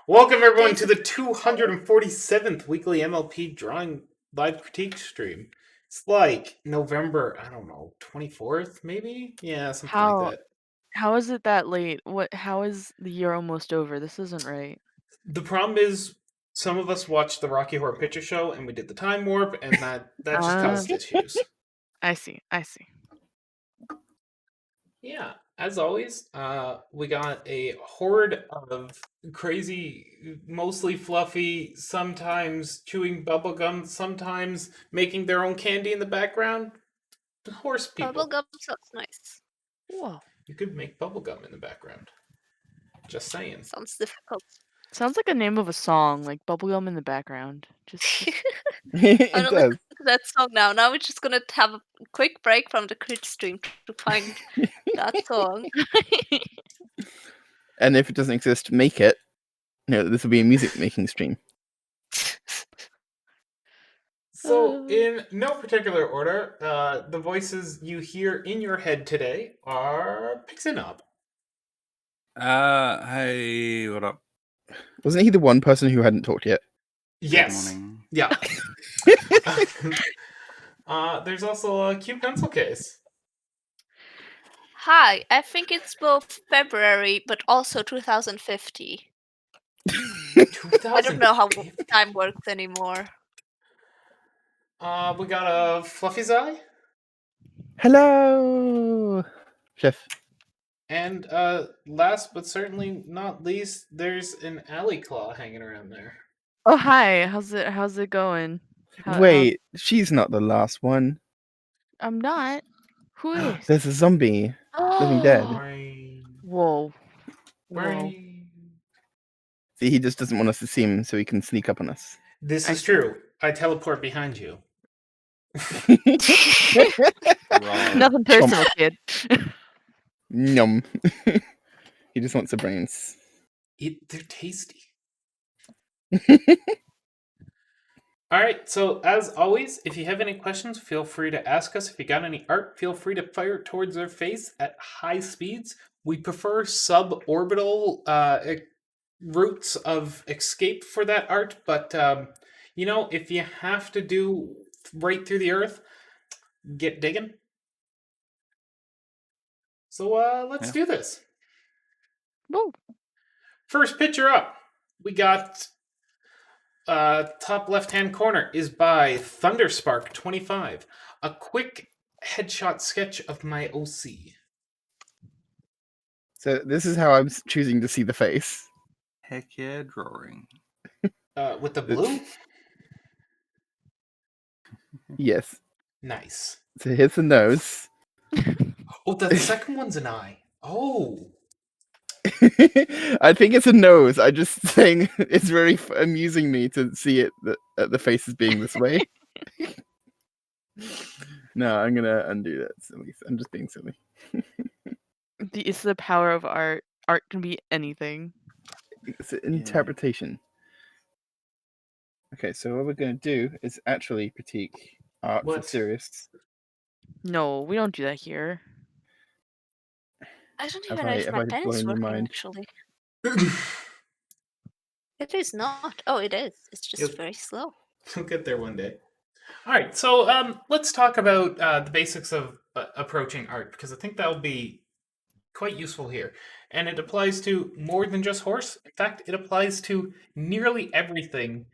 Welcome everyone to the 247th weekly MLP Drawing live critique stream. It's like November, I don't know, 24th maybe? Yeah, something like that. How is it that late? How is the year almost over? This isn't right. The problem is some of us watched the Rocky Horror Picture Show and we did the time warp and that just caused issues. I see. Yeah, as always, we got a horde of crazy, mostly fluffy, sometimes chewing bubblegum, sometimes making their own candy in the background. Horse people. Bubblegum sounds nice. Whoa. You could make bubblegum in the background. Just saying. Sounds difficult. Sounds like a name of a song, like bubblegum in the background. I don't listen to that song now. Now we're just gonna have a quick break from the crit stream to find that song. And if it doesn't exist, make it. No, this will be a music making stream. So, in no particular order, the voices you hear in your head today are Pixinob. Hey, what up? Wasn't he the one person who hadn't talked yet? Yes. Good morning. Yeah. There's also a cute pencil case. Hi, I think it's both February but also 2050. I don't know how time works anymore. We got a Fluffy's Eye. Hello, Chef. And last but certainly not least, there's an alley claw hanging around there. Oh hi, how's it going? Wait, she's not the last one. I'm not. Who is? There's a zombie living dead. Whoa. See, he just doesn't want us to see him, so he can sneak up on us. This is true. I teleport behind you. Nothing personal, kid. Yum. He just wants the brains. They're tasty. Alright, so as always, if you have any questions, feel free to ask us. If you got any art, feel free to fire it towards their face at high speeds. We prefer suborbital routes of escape for that art, but if you have to do right through the earth, get digging. So let's do this. Woo. First picture up, we got top left-hand corner is by Thunderspark25. A quick headshot sketch of my OC. So this is how I'm choosing to see the face. Heck yeah, drawing. With the blue? Yes. Nice. So here's the nose. Oh, the second one's an eye. Oh. I think it's a nose. I'm just saying it's very amusing me to see it the face is being this way. No, I'm gonna undo that. Silly. I'm just being silly. It's the power of art. Art can be anything. It's an interpretation. Okay, so what we're gonna do is actually critique art for serious. No, we don't do that here. I don't even know if my pen is working, actually. It is not. Oh, it is. It's just very slow. We'll get there one day. All right, so let's talk about the basics of approaching art, because I think that will be quite useful here. And it applies to more than just horse. In fact, it applies to nearly everything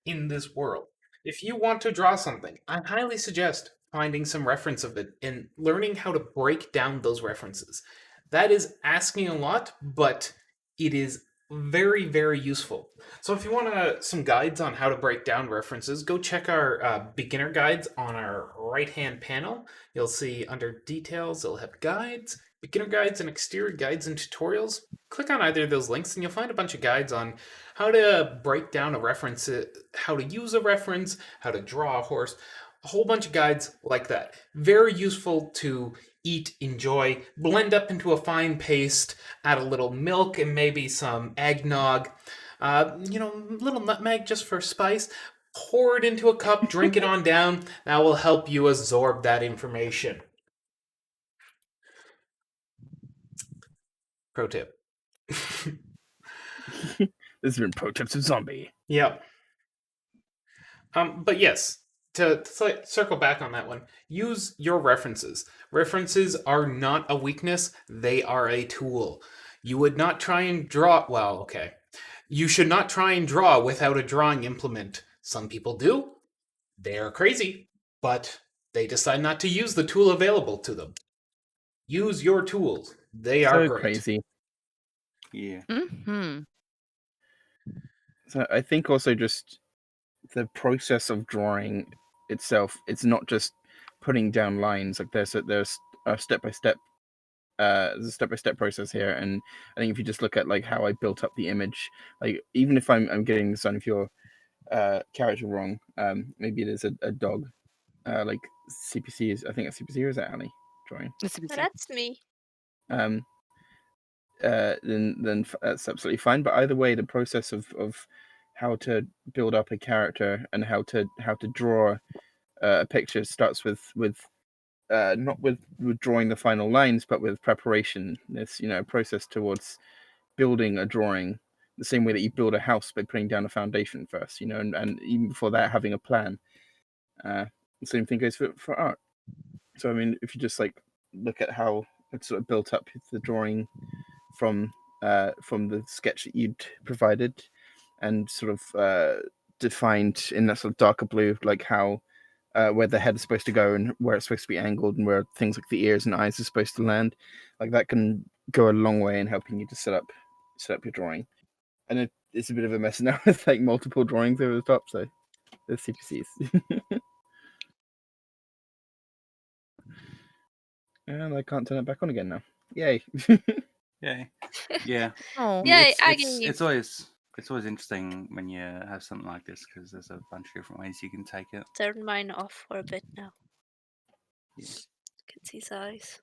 in this world. If you want to draw something, I highly suggest finding some reference of it and learning how to break down those references. That is asking a lot, but it is very, very useful. So if you want some guides on how to break down references, go check our beginner guides on our right-hand panel. You'll see under details, it'll have guides, beginner guides, and exterior guides and tutorials. Click on either of those links and you'll find a bunch of guides on how to break down a reference, how to use a reference, how to draw a horse, a whole bunch of guides like that. Very useful to eat, enjoy, blend up into a fine paste, add a little milk and maybe some eggnog, little nutmeg just for spice, pour it into a cup, drink it on down. That will help you absorb that information. Pro tip. This has been Pro Tips of Zombie. Yep. But yes, to circle back on that one, use your references. References are not a weakness, they are a tool. You would not try and draw. Well, okay. You should not try and draw without a drawing implement. Some people do. They are crazy, but they decide not to use the tool available to them. Use your tools. They are So great. crazy. Yeah. Mm-hmm. So I think also just the process of drawing itself, it's not just putting down lines. Like there's a step-by-step there's a step-by-step process here, and I think if you just look at like how I built up the image, like even if I'm getting the son of your character wrong, maybe it is a dog, like CPC is, I think it's CPC, or is that Ali drawing? It's a Oh, that's me. Then that's absolutely fine. But either way, the process of how to build up a character and how to draw a picture starts with not with drawing the final lines, but with preparation. There's a process towards building a drawing, the same way that you build a house by putting down a foundation first. And even before that, having a plan. The same thing goes for art. So I mean, if you just like look at how it's sort of built up the drawing from the sketch that you'd provided, and sort of defined in that sort of darker blue, like how where the head is supposed to go and where it's supposed to be angled and where things like the ears and eyes are supposed to land, like that can go a long way in helping you to set up your drawing. And it's a bit of a mess now with like multiple drawings over the top, so there's CPCs. And I can't turn it back on again now. Yay. Yeah. Yeah. Oh. Yay, It's Aggie. it's always interesting when you have something like this because there's a bunch of different ways you can take it. Turn mine off for a bit now. Yeah. Can see his eyes.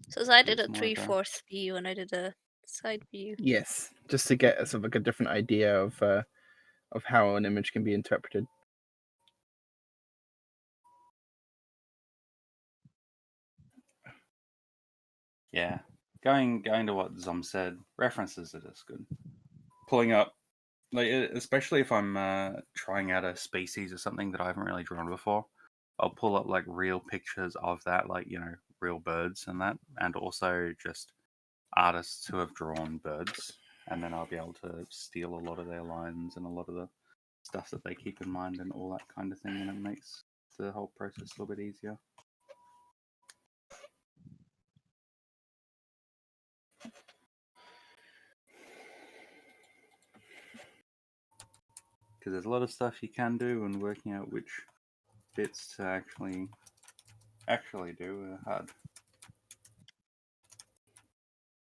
So I did It's a more of a- 3/4 view and I did a side view. Yes, just to get sort of like a different idea of how an image can be interpreted. Yeah. Going to what Zom said, references are just good. Pulling up, like especially if I'm trying out a species or something that I haven't really drawn before, I'll pull up like real pictures of that, like real birds and that, and also just artists who have drawn birds, and then I'll be able to steal a lot of their lines and a lot of the stuff that they keep in mind and all that kind of thing, and it makes the whole process a little bit easier. Because there's a lot of stuff you can do, and working out which bits to actually do are hard.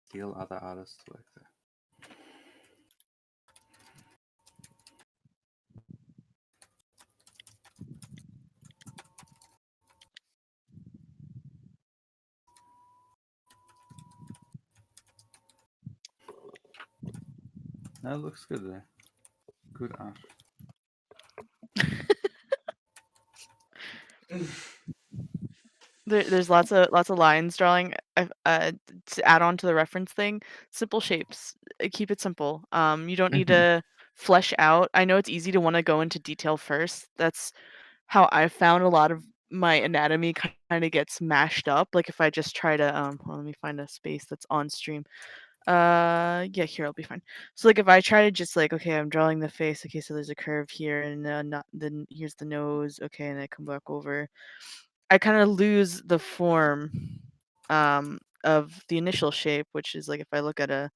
Steal other artists' work there. That looks good there. Good art. There's lots of lines drawing. To add on to the reference thing, simple shapes. Keep it simple. You don't need to flesh out. I know it's easy to want to go into detail first. That's how I found a lot of my anatomy kind of gets mashed up. Like if I just try to well, let me find a space that's on stream. Yeah, here I'll be fine. So like if I try to just like, okay, I'm drawing the face. Okay, so there's a curve here, and then here's the nose. Okay, and I come back over. I kind of lose the form of the initial shape, which is like if I look at a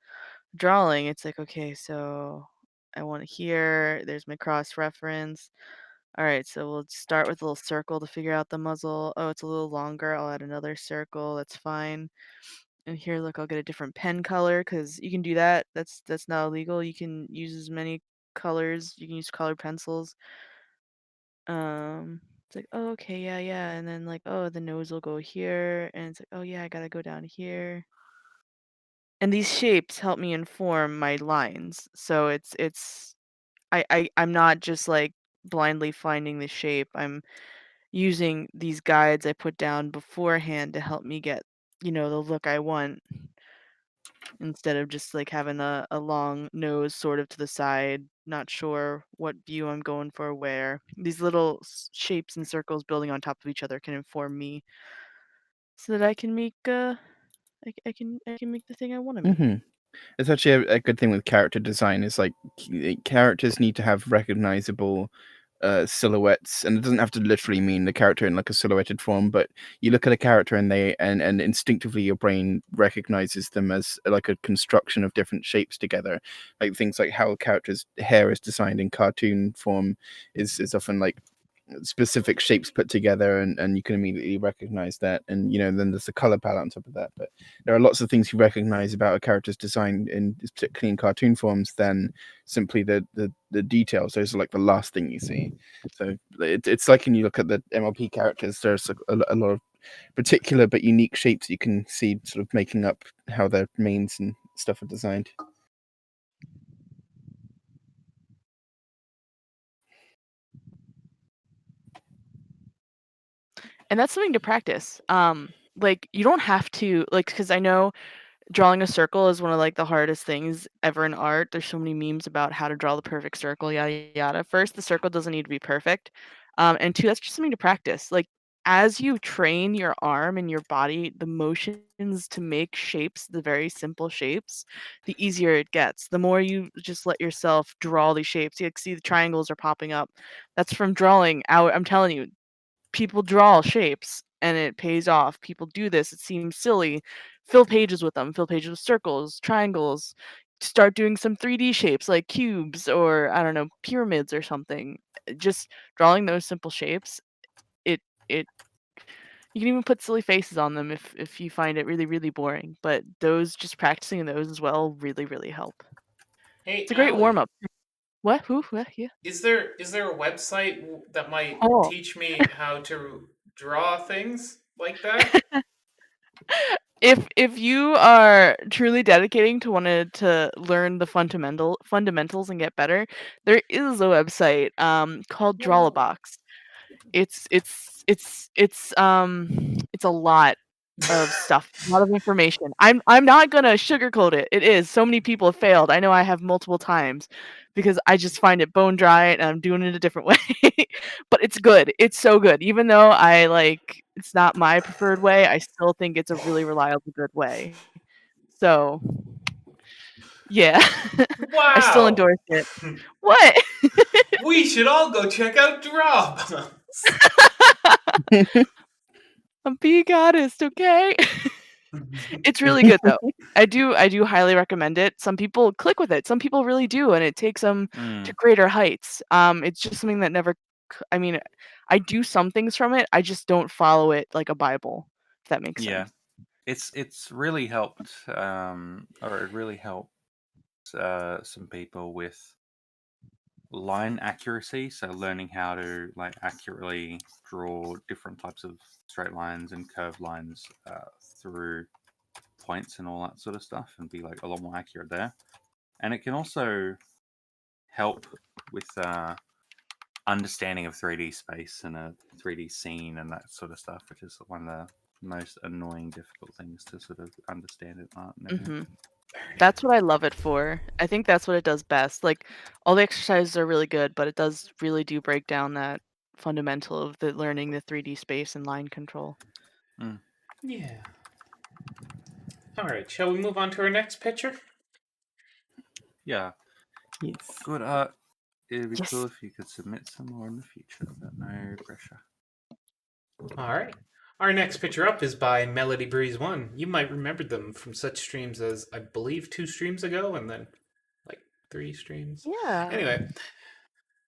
drawing, it's like, okay, so I want it here. There's my cross reference. All right, so we'll start with a little circle to figure out the muzzle. Oh, it's a little longer. I'll add another circle. That's fine. And here, look, I'll get a different pen color because you can do that. That's not illegal. You can use as many colors. You can use colored pencils. It's like, oh, okay, yeah. And then like, oh, the nose will go here. And it's like, oh yeah, I gotta go down here. And these shapes help me inform my lines. So I'm not just like blindly finding the shape. I'm using these guides I put down beforehand to help me get, the look I want. instead of just like having a long nose sort of to the side, not sure what view I'm going for where. These little shapes and circles building on top of each other can inform me so that I can make I can make the thing I want to make. Mm-hmm. It's actually a good thing with character design is like characters need to have recognizable silhouettes, and it doesn't have to literally mean the character in like a silhouetted form, but you look at a character and and instinctively your brain recognizes them as like a construction of different shapes together. Like things like how a character's hair is designed in cartoon form is often like specific shapes put together, and you can immediately recognize that. And then there's the color palette on top of that, but there are lots of things you recognize about a character's design, particularly in cartoon forms, than simply the details. Those are like the last thing you see. So it's like when you look at the MLP characters, there's a lot of particular but unique shapes you can see sort of making up how their mains and stuff are designed. And that's something to practice. Like you don't have to like because I know drawing a circle is one of like the hardest things ever in art. There's so many memes about how to draw the perfect circle, yada yada. First, the circle doesn't need to be perfect. And two, that's just something to practice. Like as you train your arm and your body, the motions to make shapes, the very simple shapes, the easier it gets. The more you just let yourself draw these shapes. You see the triangles are popping up. That's from drawing out. I'm telling you, people draw shapes and it pays off. People do this. It seems silly. Fill pages with them. Fill pages with circles, triangles. Start doing some 3D shapes like cubes or I don't know, pyramids or something. Just drawing those simple shapes. It you can even put silly faces on them if you find it really really boring. But those just practicing those as well really help. Hey, It's a great Allie, warm up. What? Who? What? Yeah. is there a website that might Oh. teach me how to draw things like that? If you are truly dedicating to wanting to learn the fundamentals and get better, there is a website called Whoa. Drawlabox. It's a lot of stuff, a lot of information. I'm not gonna sugarcoat it. It is. So many people have failed. I know I have multiple times because I just find it bone dry and I'm doing it a different way. But it's good. It's so good. Even though it's not my preferred way, I still think it's a really reliable good way. So yeah. I still Wow. endorse it. What? We should all go check out Drawbox. I'm being honest, okay? It's really good though. I do highly recommend it. Some people click with it. Some people really do, and it takes them to greater heights. It's just something that never. I mean, I do some things from it. I just don't follow it like a Bible. If that makes Yeah, sense. it's really helped, or it really helped some people with line accuracy. So learning how to like accurately draw different types of straight lines and curved lines through points and all that sort of stuff, and be like a lot more accurate there. And it can also help with understanding of 3D space and a 3D scene and that sort of stuff, which is one of the most annoying, difficult things to sort of understand in art and everything. Mhm. That's what I love it for. I think that's what it does best. Like all the exercises are really good, but it does really do break down that fundamental of the learning the 3D space and line control. Yeah. All right. Shall we move on to our next picture? Yeah, Yes. good art. It'd be Yes. cool if you could submit some more in the future, but no pressure. All right. Our next picture up is by Melody Breeze 1. You might remember them from such streams as, I believe, 2 streams ago, and then like 3 streams. Yeah. Anyway,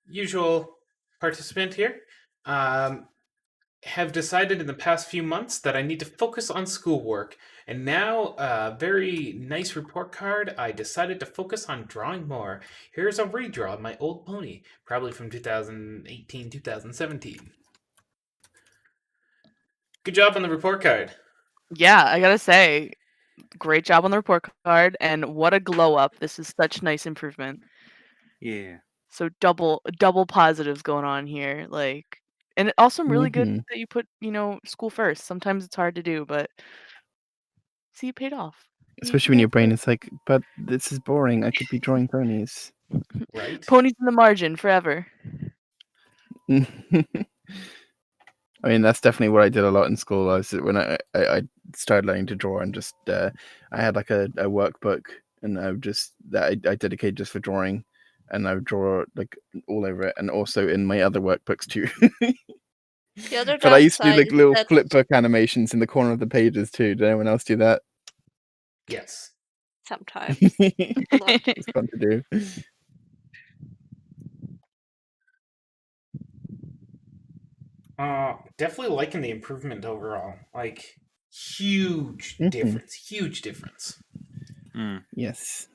usual participant here. Have decided in the past few months that I need to focus on schoolwork. And now, a very nice report card, I decided to focus on drawing more. Here's a redraw of my old pony, probably from 2018, 2017. Good job on the report card. Yeah, I gotta say, great job on the report card, and what a glow up. This is such nice improvement. Yeah. So double positives going on here. Like, and also really good Mhm. that you put, school first. Sometimes it's hard to do, but see, it paid off. Especially when your brain is like, but this is boring. I could be drawing ponies. Right? Ponies in the margin forever. I mean, that's definitely what I did a lot in school. When I started learning to draw, and just I had like a workbook, and I dedicated just for drawing, and I would draw like all over it, and also in my other workbooks too. The other But I used to do downside like little that flip book animations in the corner of the pages too. Did anyone else do that? Yes. sometimes It's fun to do. Definitely liking the improvement overall. Like, huge Mhm. difference. Huge difference. Mm. Yes,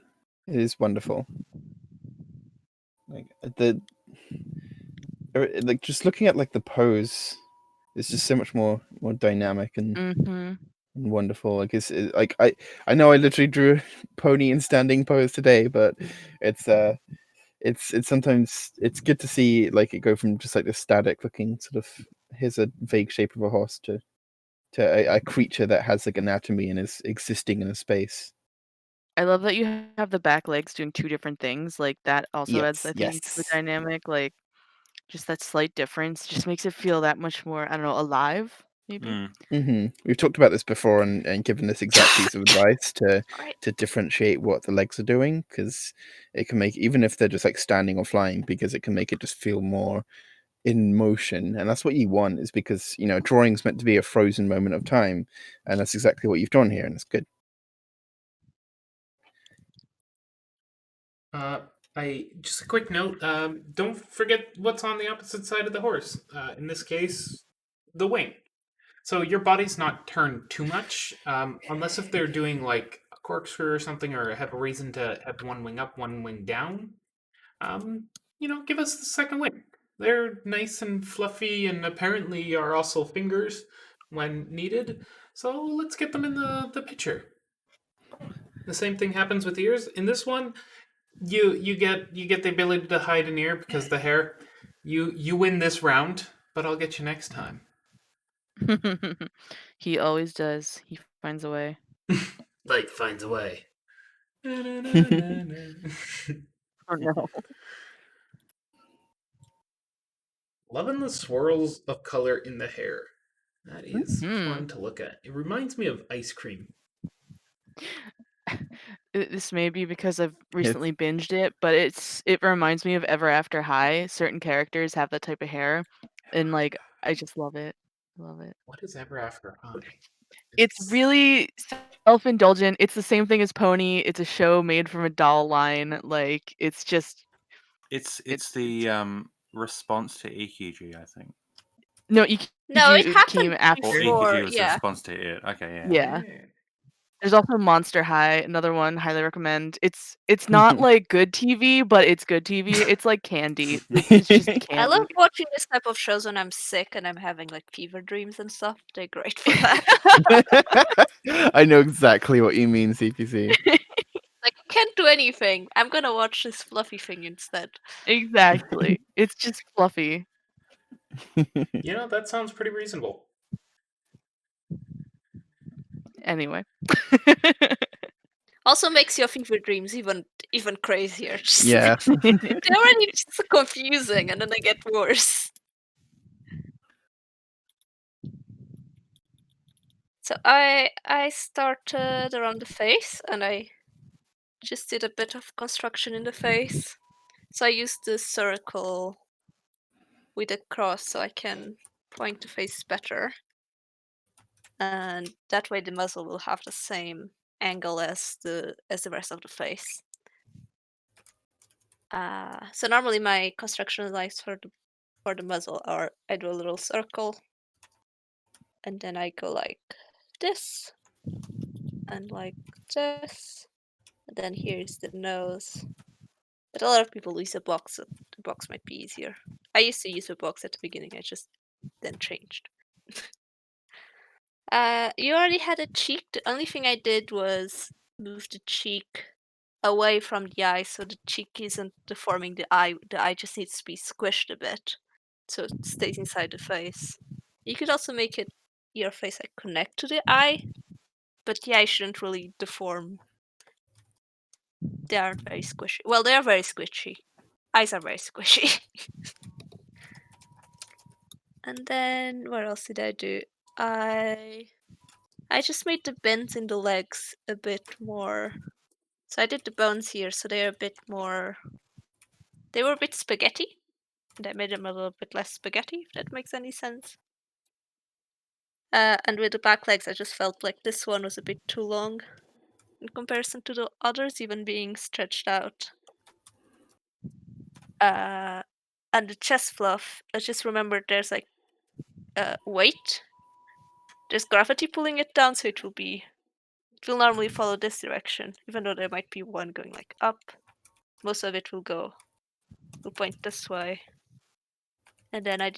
it is wonderful. Like like just looking at like the pose, it's just so much more dynamic and Mm-hmm. wonderful. Like like I know I literally drew a pony in standing pose today, but it's sometimes it's good to see like it go from just like the static looking sort of, here's a vague shape of a horse, to a creature that has like anatomy and is existing in a space. I love that you have the back legs doing two different things. Like that also adds, Yes, I think, to the yes. dynamic. Like just that slight difference just makes it feel that much more, I don't know, alive, maybe. Mm. We've talked about this before, and given this exact piece of advice right. to differentiate what the legs are doing, because it can make, even if they're just like standing or flying, because it can make it just feel more in motion, and that's what you want. Is because drawing's meant to be a frozen moment of time, and that's exactly what you've done here, and it's good. Just a quick note. Don't forget what's on the opposite side of the horse. In this case, the wing. So your body's not turned too much, unless if they're doing like a corkscrew or something, or have a reason to have one wing up, one wing down. Give us the second wing. They're nice and fluffy, and apparently are also fingers when needed. So let's get them in the picture. The same thing happens with ears. In this one, you get the ability to hide an ear because the hair. You win this round, but I'll get you next time. He always does. He finds a way. Light finds a way. Oh no. Loving the swirls of color in the hair. That is Mhm. fun to look at. It reminds me of ice cream. This may be because I've recently binged it, but it reminds me of Ever After High. Certain characters have that type of hair, and like I just love it. Love it. What is Ever After High? It's really self-indulgent. It's the same thing as Pony. It's a show made from a doll line. Like it's just It's It's- the response to EQG, I think. no, No, it EQG happened came after. Or before. EQG was the Yeah. response to it. Okay, yeah. Yeah. There's also Monster High, another one, highly recommend. It's not like good TV, but it's good TV. It's like candy. It's just I candy. love watching this type of shows when I'm sick and I'm having like fever dreams and stuff. They're great for that. I know exactly what you mean, CPC. Like I can't do anything. I'm gonna watch this fluffy thing instead. Exactly. It's just fluffy. That sounds pretty reasonable. Anyway. Also makes your fever dreams even crazier. Just- Yeah. They're already just confusing and then they get worse. So I started around the face and I just did a bit of construction in the face. So I used the circle with a cross so I can point the face better. And that way the muzzle will have the same angle as the rest of the face. So normally my construction lines for the muzzle are I do a little circle and then I go like this and like this. And then here's the nose. But a lot of people use a box, so the box might be easier. I used to use a box at the beginning, I just then changed. You already had a cheek. The only thing I did was move the cheek away from the eye so the cheek isn't deforming the eye. The eye just needs to be squished a bit so it stays inside the face. You could also make it your face like connect to the eye, But yeah, I shouldn't really deform. They aren't very squishy. Well, they are very squishy. Eyes are very squishy. And then what else did I do? I just made the bends in the legs a bit more. So I did the bones here, so they're a bit more. They were a bit spaghetti, and I made them a little bit less spaghetti. If that makes any sense. And with the back legs, I just felt like this one was a bit too long in comparison to the others, even being stretched out. And the chest fluff, I just remembered there's like weight. There's gravity pulling it down, so it will normally follow this direction, even though there might be one going like up. Most of it will point this way. And then I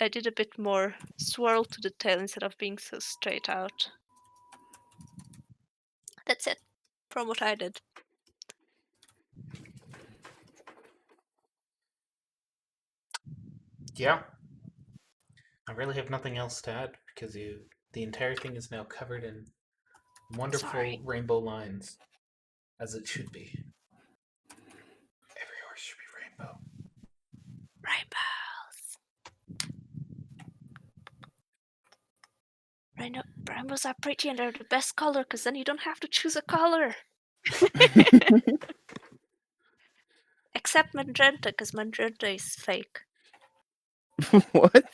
did a bit more swirl to the tail instead of being so straight out. That's it from what I did. Yeah. I really have nothing else to add because the entire thing is now covered in wonderful Sorry. rainbow lines, as it should be. Every horse should be rainbow. Rainbows are pretty and they're the best color because then you don't have to choose a color. Except magenta, because magenta is fake. What?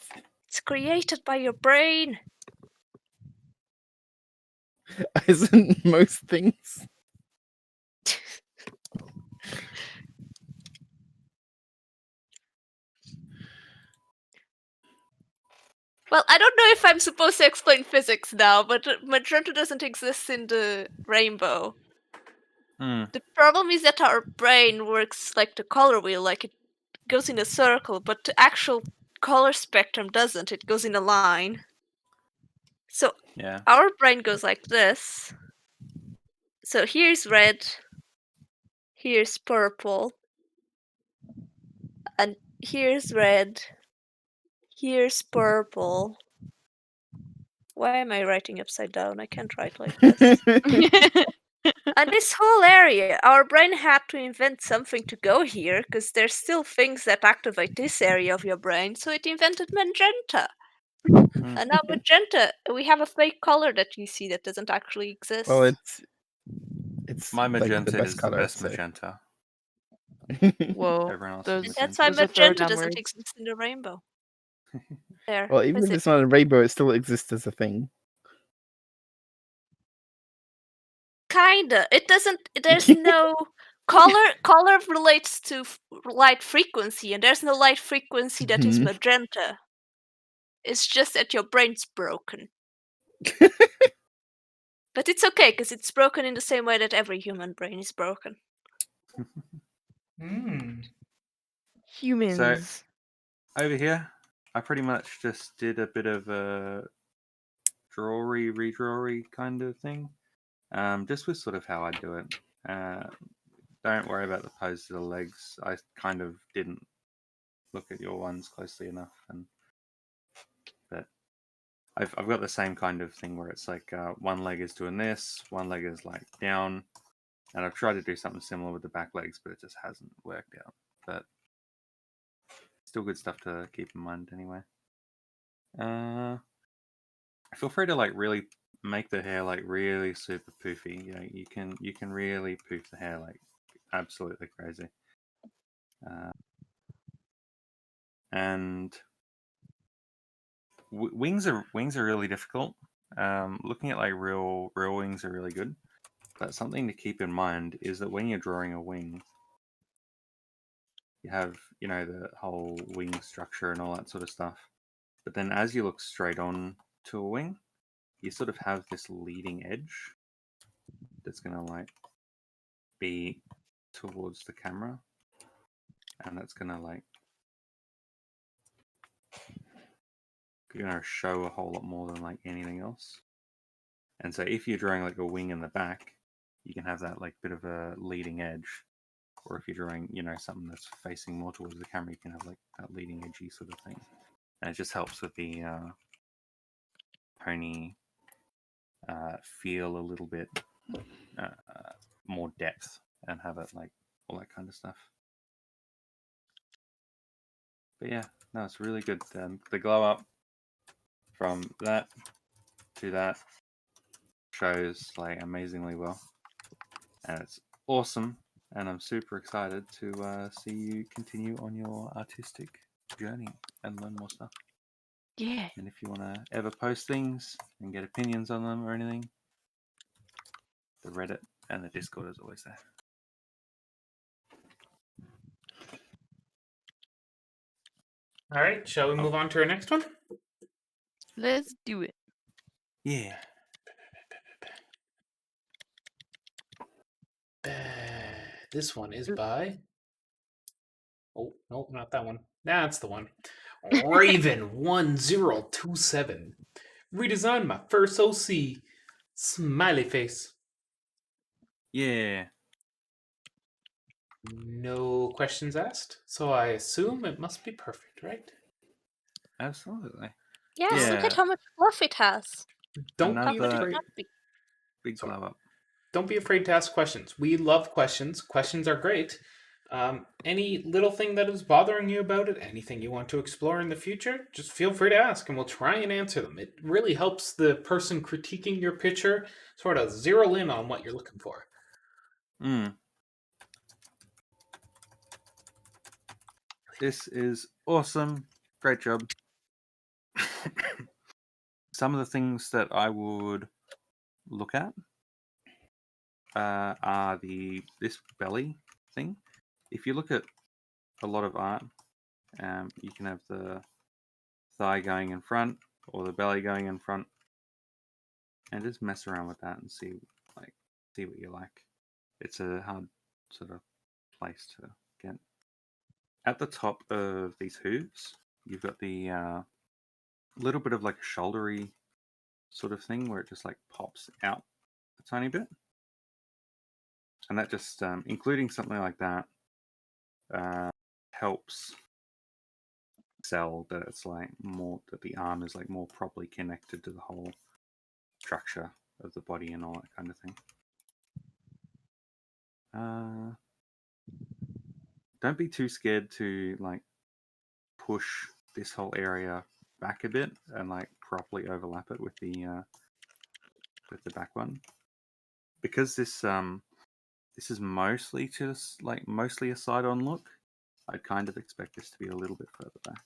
It's created by your brain. Isn't most things? Well, I don't know if I'm supposed to explain physics now, but magenta doesn't exist in the rainbow. The problem is that our brain works like the color wheel, like it goes in a circle, but the actual color spectrum doesn't. It goes in a line. So Yeah. our brain goes like this. So here's red, here's purple, and here's red, here's purple. Why am I writing upside down? I can't write like this. And this whole area, our brain had to invent something to go here, because there's still things that activate this area of your brain, so it invented magenta. And now magenta, we have a fake color that you see that doesn't actually exist. Well, it's My like magenta the best is color. the best so- magenta. Whoa. Everyone else Those- is That's magenta. why Those are magenta throwdown doesn't words. exist in the rainbow. There. Well, even if physics. it's not a rainbow, it still exists as a thing. Kinda. It doesn't. There's no color. Color relates to light frequency, and there's no light frequency that is Mhm. magenta. It's just that your brain's broken. But it's okay, because it's broken in the same way that every human brain is broken. Humans. Over here, I pretty much just did a bit of a drawery, redrawery kind of thing. Just with sort of how I do it. Don't worry about the pose of the legs. I kind of didn't look at your ones closely enough, but I've got the same kind of thing where it's like one leg is doing this, one leg is like down, and I've tried to do something similar with the back legs, but it just hasn't worked out. But still good stuff to keep in mind anyway. Feel free to like really make the hair like really super poofy. You know, you can really poof the hair like absolutely crazy. And wings are really difficult. Looking at like real wings are really good, but something to keep in mind is that when you're drawing a wing, you have, you know, the whole wing structure and all that sort of stuff. But then as you look straight on to a wing, you sort of have this leading edge that's gonna like be towards the camera, and that's gonna like show a whole lot more than like anything else. And so if you're drawing like a wing in the back, you can have that like bit of a leading edge. Or if you're drawing, you know, something that's facing more towards the camera, you can have like that leading edgy sort of thing. And it just helps with the pony feel a little bit more depth and have it like all that kind of stuff. But yeah, no, it's really good. The glow up from that to that shows like amazingly well, and it's awesome. And I'm super excited to see you continue on your artistic journey and learn more stuff. Yeah. And if you want to ever post things and get opinions on them or anything, the Reddit and the Discord is always there. All right, shall we move on to our next one? Let's do it. Yeah. This one is by. Oh no, not that one. That's the one. Raven1027. Redesigned my first OC. Smiley face. Yeah. No questions asked, so I assume it must be perfect, right? Absolutely. Yes, look at Yeah. how much fluff it has. Don't How be could it Another afraid. not be? big Sorry. glow up. Don't be afraid to ask questions. We love questions. Questions are great. Any little thing that is bothering you about it, anything you want to explore in the future, just feel free to ask and we'll try and answer them. It really helps the person critiquing your picture sort of zero in on what you're looking for. This is awesome. Great job. Some of the things that I would look at are this belly thing. If you look at a lot of art, you can have the thigh going in front or the belly going in front, and just mess around with that and see what you like. It's a hard sort of place to get. At the top of these hooves, you've got the little bit of like a shouldery sort of thing where it just like pops out a tiny bit, and that just including something like that helps sell that it's like more that the arm is like more properly connected to the whole structure of the body and all that kind of thing. Don't be too scared to like push this whole area back a bit and like properly overlap it with the back one, because this is mostly just like mostly a side-on look. I'd kind of expect this to be a little bit further back.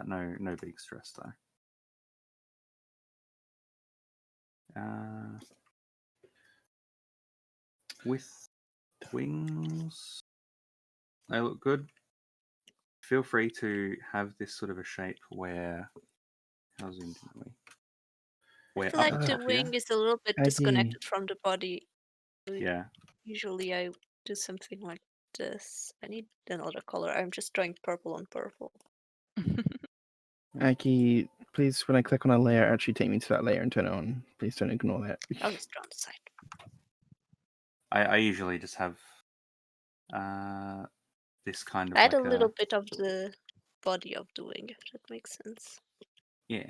No big stress though. With wings, they look good. Feel free to have this sort of a shape where how zoomed in are we? I Where feel up like the the top wing here, is a little bit Eddie. disconnected from the body. yeah. Usually I do something like this. I need another color. I'm just drawing purple on purple. Aki, please, when I click on a layer, actually take me to that layer and turn it on. Please don't ignore that. I'll just draw on the side. I usually just have this kind of Add like a little bit of the body of the wing, if that makes sense. yeah.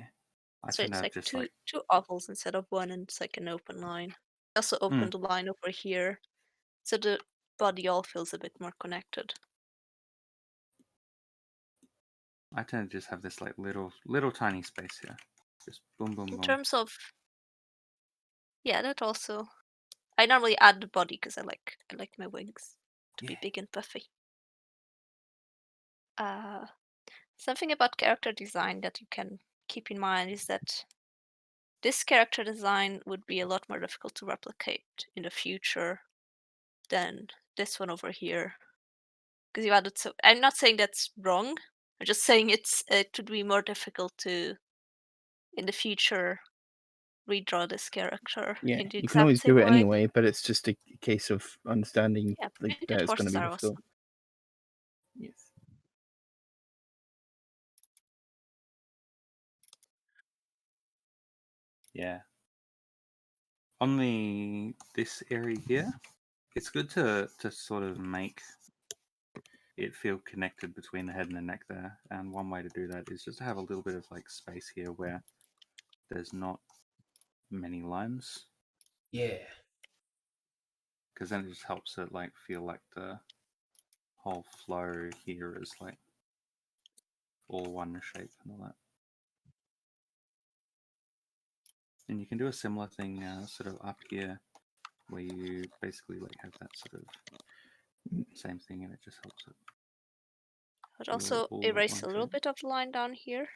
I So tend to it's have like just two like two ovals instead of one, and it's like an open line. I also opened the line over here, so the body all feels a bit more connected. I tend to just have this like little tiny space here. Just boom boom In boom. terms of, yeah, that also. I normally add the body because I like my wings to be Yeah. big and puffy. Something about character design that you can keep in mind is that this character design would be a lot more difficult to replicate in the future than this one over here. Because you added so. I'm not saying that's wrong. I'm just saying it would be more difficult to, in the future, redraw this character Yeah, in the you can exact always same do it way. anyway, but it's just a case of understanding Yeah, like, painted that it's going to horses be are difficult. awesome. Yes. Yeah. On this area here, it's good to sort of make it feel connected between the head and the neck there. And one way to do that is just to have a little bit of like space here where there's not many lines, Yeah. because then it just helps it like feel like the whole flow here is like all one shape and all that. And you can do a similar thing sort of up here, where you basically like have that sort of same thing, and it just helps it. But also all erase one a little shape. bit of the line down here.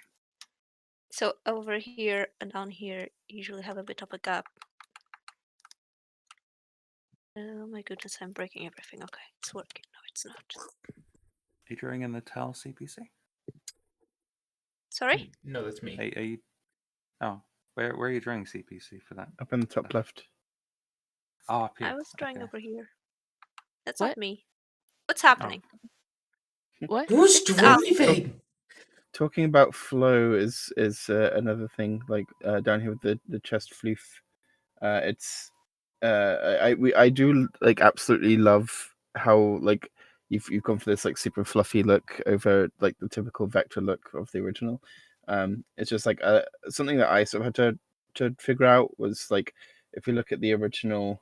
So over here and down here usually have a bit of a gap. Oh my goodness, I'm breaking everything. Okay, it's working. No, it's not. Are you drawing in the tile CPC? Sorry? No, that's me. Are you? Oh, where are you drawing CPC for that? Up in the top left. Oh, up here. I was drawing Okay. over here. That's What? not me. What's happening? What? Who's This is Al. driving? Talking about flow is another thing. Like down here with the chest floof. It's I do like absolutely love how like you've gone for this like super fluffy look over like the typical vector look of the original. It's just like something that I sort of had to figure out was like if you look at the original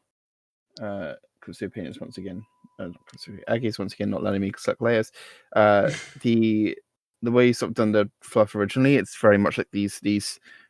opinions once again. Aggie's once again not letting me select layers. The way you sort of done the fluff originally, it's very much like these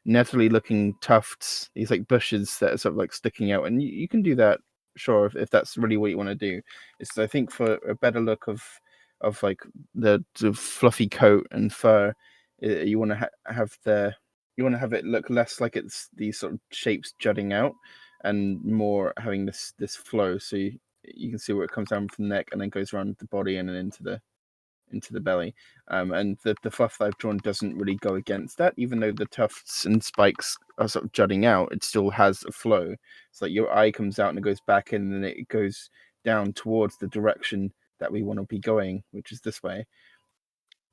nettly looking tufts, these like bushes that are sort of like sticking out, and you can do that, sure, if that's really what you want to do. It's I think for a better look of like the fluffy coat and fur, you want to have it look less like it's these sort of shapes jutting out, and more having this flow. So you can see where it comes down from the neck and then goes around the body and then into the belly. And the fluff that I've drawn doesn't really go against that, even though the tufts and spikes are sort of jutting out. It still has a flow. It's like your eye comes out and it goes back in, and then it goes down towards the direction that we want to be going, which is this way.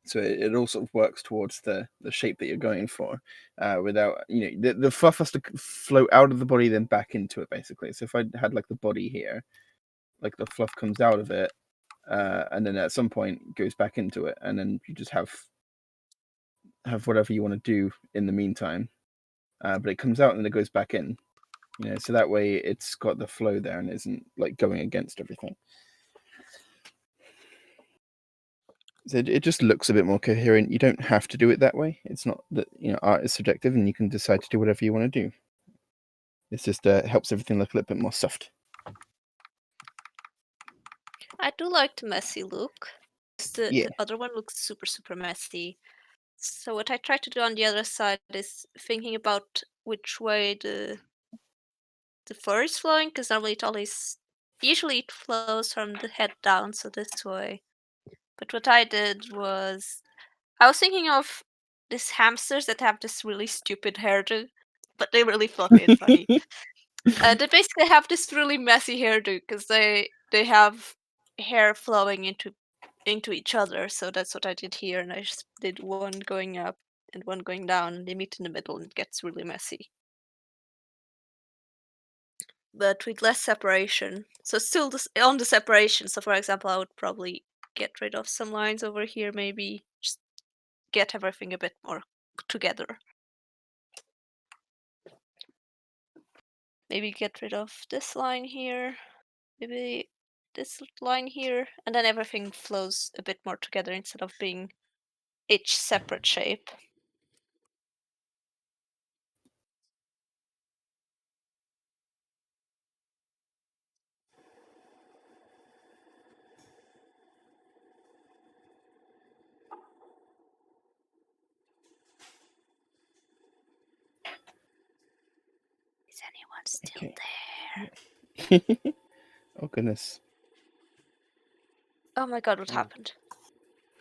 So it all sort of works towards the shape that you're going for, without the fluff has to flow out of the body then back into it basically. So if I had like the body here, like the fluff comes out of it, and then at some point goes back into it, and then you just have whatever you want to do in the meantime, but it comes out and then it goes back in, so that way it's got the flow there and isn't like going against everything. So it just looks a bit more coherent. You don't have to do it that way. It's not that art is subjective, and you can decide to do whatever you want to do. It's just helps everything look a little bit more soft. I do like the messy look. The Yeah. other one looks super, super messy. So what I try to do on the other side is thinking about which way the fur is flowing, because normally usually it flows from the head down, so this way. But what I did was I was thinking of these hamsters that have this really stupid hairdo, but they're really fluffy and funny. They basically have this really messy hairdo because they have hair flowing into each other. So that's what I did here, and I just did one going up and one going down, and they meet in the middle, and it gets really messy. But with less separation. So still on the separation. So for example, I would probably get rid of some lines over here, maybe just get everything a bit more together. Maybe get rid of this line here, maybe this line here, and then everything flows a bit more together instead of being each separate shape. Is anyone still Okay. there? Oh goodness. Oh my god, what Oh. happened?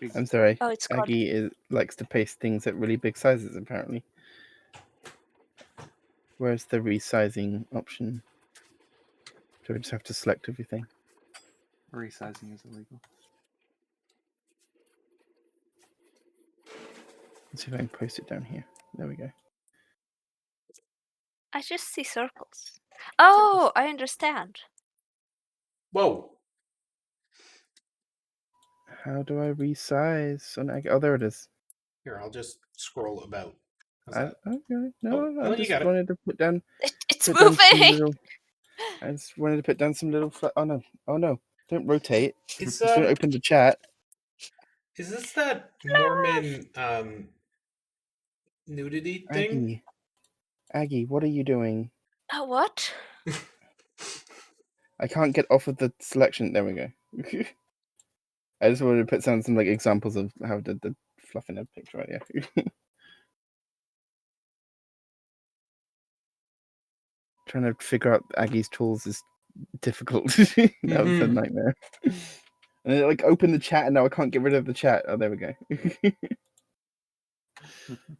Big- I'm sorry. Oh, it's gone. Aggie likes to paste things at really big sizes, apparently. Where's the resizing option? Do I just have to select everything? Resizing is illegal. Let's see if I can post it down here. There we go. I just see circles. Oh, I understand. Whoa. How do I resize on Aggie? Oh, there it is. Here, I'll just scroll about. How's that? Okay. No, Oh, I you just got it. wanted to put down. It's Put down some moving. little. I just wanted to put down some little. Oh no! Oh no! Don't rotate. Is Just don't open the chat. is this that Mormon nudity thing? Aggie, what are you doing? What? I can't get off of the selection. There we go. I just wanted to put some like examples of how the fluff in a picture right here. Trying to figure out Aggie's tools is difficult. That was a nightmare. And then, like open the chat, and now I can't get rid of the chat. Oh, there we go.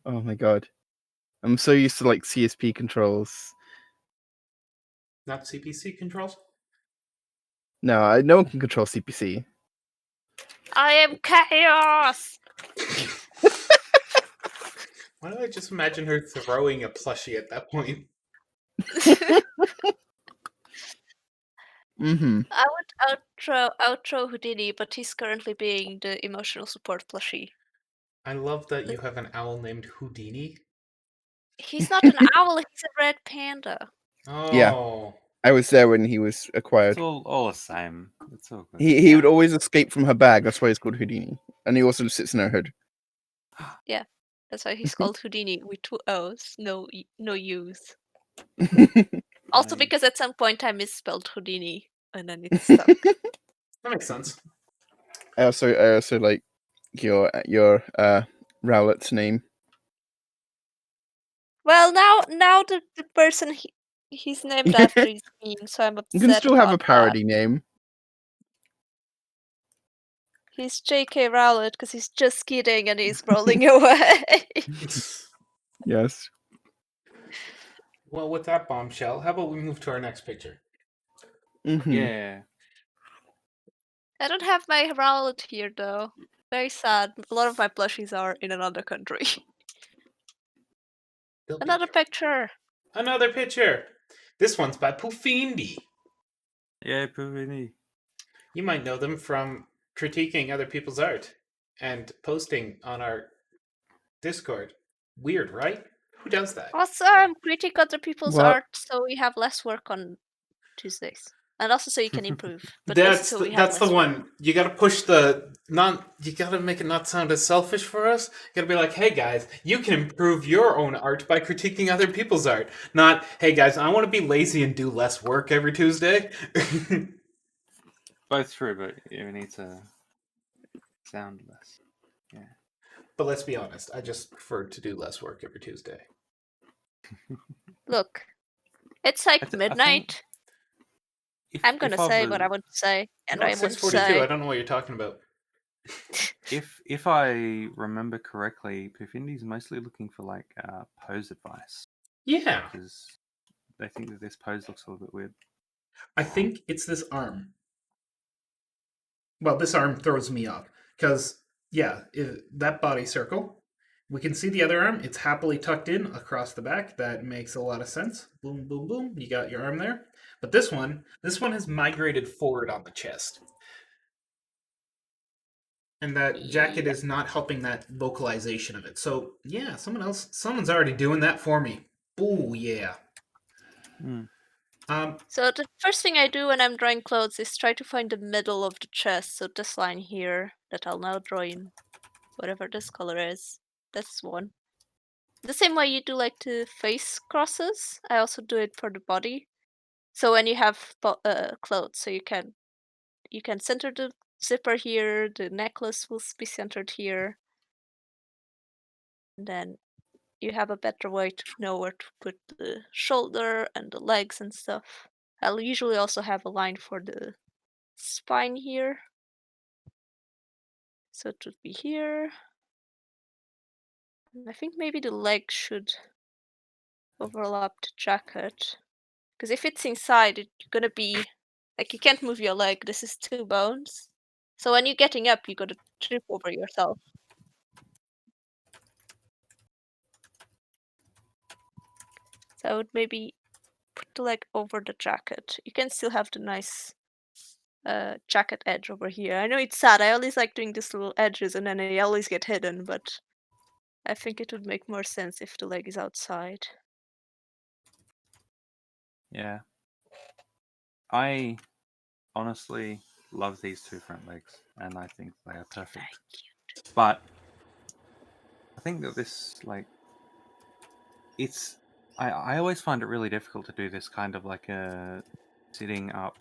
Oh my god, I'm so used to like CSP controls. Not CPC controls? No, no one can control CPC. I am chaos. Why do I just imagine her throwing a plushie at that point? Mm-hmm. I would outro Houdini, but he's currently being the emotional support plushie. I love that you have an owl named Houdini. He's not an owl, he's a red panda. Oh. I was there when he was acquired. It's all the same. It's all good. He would always escape from her bag. That's why he's called Houdini. And he also sits in her hood. That's why he's called Houdini with 2 O's, no U's. Also Nice. because at some point I misspelled Houdini, and then it's stuck. That makes sense. I also like your Rowlett's name. Well, now the person he's named after is mean, so I'm upset. You can still have a about that. parody name. He's J.K. Rowlett because he's just kidding and he's rolling away. Yes. Well, with that bombshell, how about we move to our next picture? Mm-hmm. Yeah. I don't have my Rowlett here though. Very sad. A lot of my plushies are in another country. They'll be Another here. picture. Another picture. This one's by Pinii. Yeah, Pinii. You might know them from critiquing other people's art and posting on our Discord. Weird, right? Who does that? Awesome! Critique other people's What? art so we have less work on Tuesdays. And also so you can improve. But mostly That's so the, we have that's the less work. one. You gotta push the you gotta make it not sound as selfish for us. You gotta be like, hey guys, you can improve your own art by critiquing other people's art. Not, hey guys, I want to be lazy and do less work every Tuesday. Both true, but you need to sound less. But let's be honest, I just prefer to do less work every Tuesday. Look. It's like I think midnight. I'm gonna if I say what I was- want to say. And No, I it's want 6:42. to say I don't know what you're talking about. If I remember correctly, Pinii's mostly looking for like pose advice Yeah, because they think that this pose looks a little bit weird. I think it's this arm. Well, this arm throws me off because that body circle. We can see the other arm. It's happily tucked in across the back. That makes a lot of sense. Boom, boom, boom. You got your arm there. But this one has migrated forward on the chest. And that jacket is not helping that localization of it. So, yeah, someone's already doing that for me. Ooh, yeah. So the first thing I do when I'm drawing clothes is try to find the middle of the chest. So this line here that I'll now draw in whatever this color is. This one. The same way you do like the face crosses, I also do it for the body. So when you have clothes, so you can center the zipper here, the necklace will be centered here. And then you have a better way to know where to put the shoulder and the legs and stuff. I'll usually also have a line for the spine here. So it would be here. And I think maybe the leg should overlap the jacket. Because if it's inside, it's gonna be like you can't move your leg. This is 2 bones. So when you're getting up, you gotta trip over yourself. So I would maybe put the leg over the jacket. You can still have the nice jacket edge over here. I know it's sad. I always like doing these little edges and then they always get hidden, but I think it would make more sense if the leg is outside. Yeah. I honestly love these two front legs, and I think they are perfect. But I think that this, like, it's... I always find it really difficult to do this kind of like a sitting up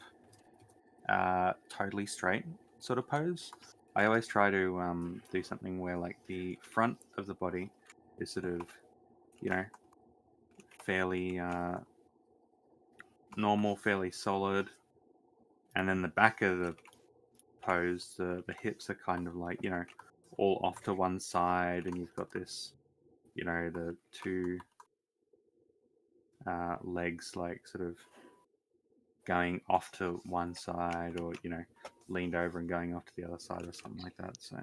totally straight sort of pose. I always try to do something where like the front of the body is sort of, you know, fairly normal, fairly solid, and then the back of the pose, the hips are kind of like, you know, all off to one side, and you've got this, you know, the two legs like sort of going off to one side, or, you know, leaned over and going off to the other side or something like that. So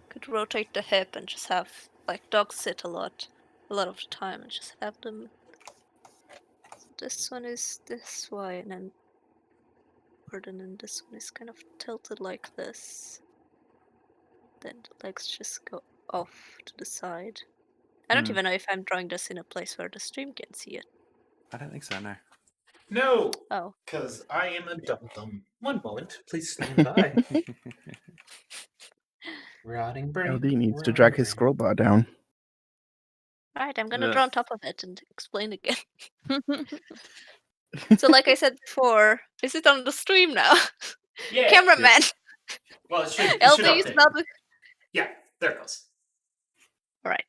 Could rotate the hip and just have like dogs sit a lot of the time and just have them. This one is this way, and then this one is kind of tilted like this. Then the legs just go off to the side. I don't even know if I'm drawing this in a place where the stream can see it. I don't think so, no. No, Oh, because I am a dum-dum. One moment, please stand by. Rotting brain. LD needs to rotting drag his brain. scroll bar down. right. I'm gonna Ugh. draw on top of it and explain again. So, like I said before, is it on the stream now? Yeah. Cameraman, Well, it should LD is update. not the. Yeah, there it goes. Right.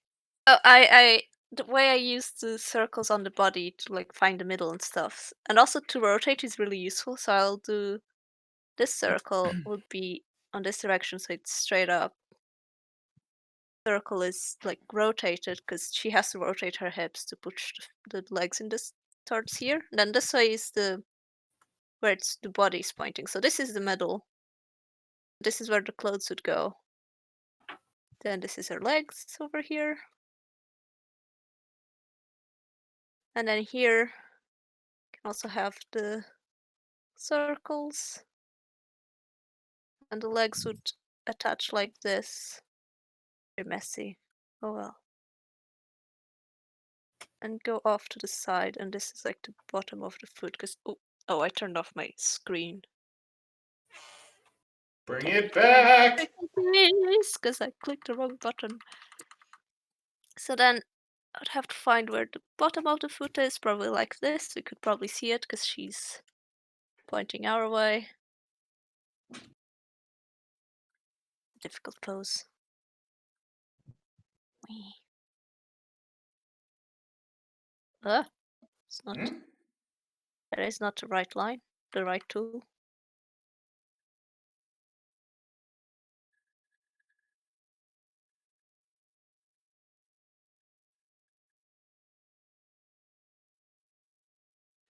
Oh, I the way I use the circles on the body to like find the middle and stuff, and also to rotate is really useful. So I'll do this circle would be on this direction, so it's straight up. Circle is like rotated because she has to rotate her hips to push the legs in this towards here. And then this way is the where it's the body is pointing. So this is the middle. This is where the clothes would go. Then this is her legs over here. And then here you can also have the circles. And the legs would attach like this. Very messy. Oh well. And go off to the side, and this is like the bottom of the foot, because oh, I turned off my screen. Bring it back. Because I clicked the wrong button. So then I'd have to find where the bottom of the foot is, probably like this. We could probably see it because she's pointing our way. Difficult pose. Whee. It's not. Hmm? That is not the right line, the right tool.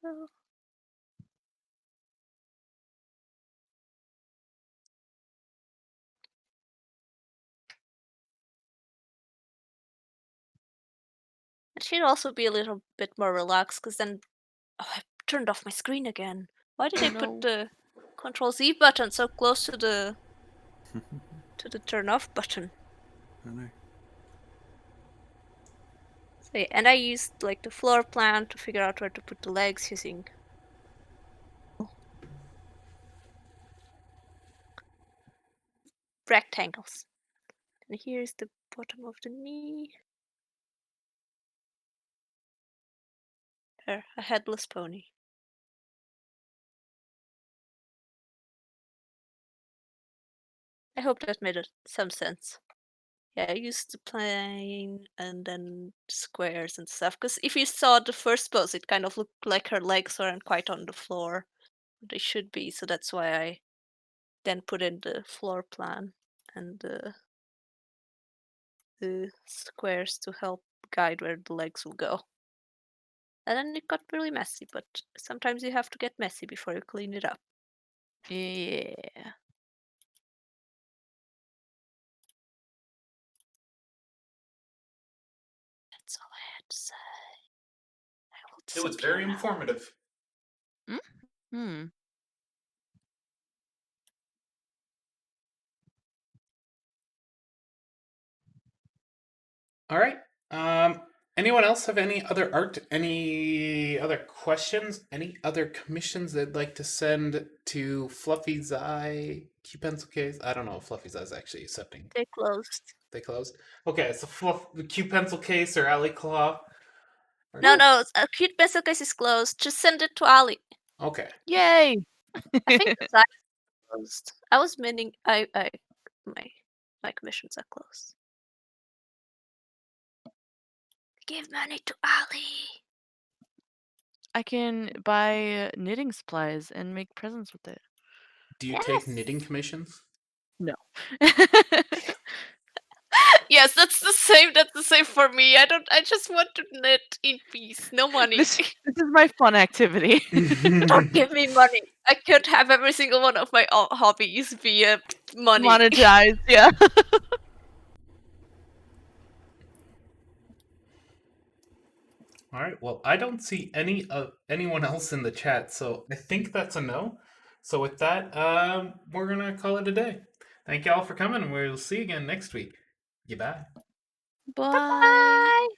Oh. It should also be a little bit more relaxed, because then I turned off my screen again. Why did I put the Control Z button so close to the turn off button? I know. So yeah, and I used like the floor plan to figure out where to put the legs using rectangles. And here's the bottom of the knee. There, a headless pony. I hope that made some sense. Yeah, I used the plane and then squares and stuff. Because if you saw the first pose, it kind of looked like her legs weren't quite on the floor. They should be, so that's why I then put in the floor plan and the squares to help guide where the legs will go. And then it got really messy, but sometimes you have to get messy before you clean it up. Yeah. That's all I had to say. I will It was disappear very now. informative. Hmm. All right. Anyone else have any other art? Any other questions? Any other commissions they'd like to send to Fluffy's Eye Q Pencil Case? I don't know if Fluffy's Eye is actually accepting. They closed. They closed. Okay, so the Q Pencil Case or Alley Claw. Or No, a cute pencil case is closed. Just send it to Ali. Okay. Yay! I think the site is closed. I was meaning my commissions are closed. Give money to Ali. I can buy knitting supplies and make presents with it. Do you take Yes. knitting commissions? No. Yes, that's the same. That's the same for me. I just want to knit in peace. No money. This is my fun activity. Don't give me money. I could have every single one of my hobbies be money. Monetized, yeah. All right. Well, I don't see anyone else in the chat, so I think that's a no. So with that, we're gonna call it a day. Thank you all for coming, and we'll see you again next week. Goodbye. Bye. Bye.